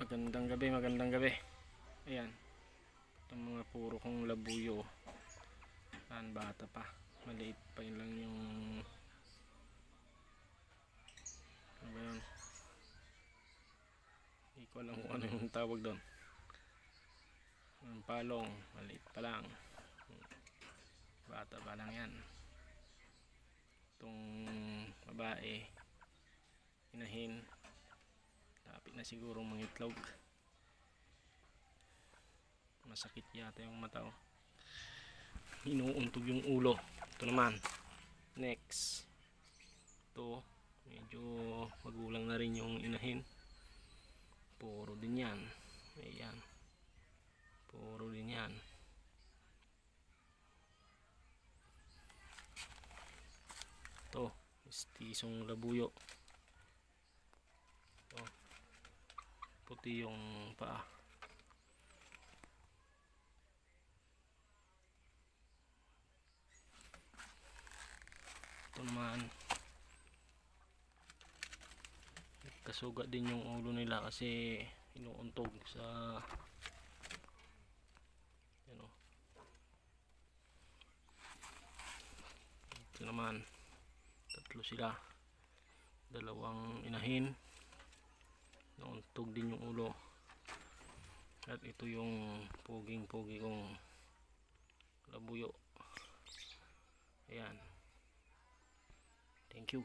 Magandang gabi, magandang gabi. Ayan. Itong mga puro kong labuyo. Saan bata pa. Maliit pa yun lang yung ano ba yun? Hindi ko alam kung ano yung tawag doon. Yung palong, maliit pa lang. Bata pa lang yan. Itong babae, inahin. Lapit na siguro mangitlog. Masakit yata yung mata, oh. Inuuntog yung ulo. Ito naman. Next. Ito, medyo magulang na rin yung inahin. Puro din yan. Ayan. Puro din yan. Ito, mistisong labuyo. Ito, puti yung paa. Ito naman, kasugat din yung ulo nila kasi inuuntog sa ano. Ito naman, tatlo sila, dalawang inahin, nauntog din yung ulo. At ito yung puging-pugi kong labuyo. Ayan. Thank you.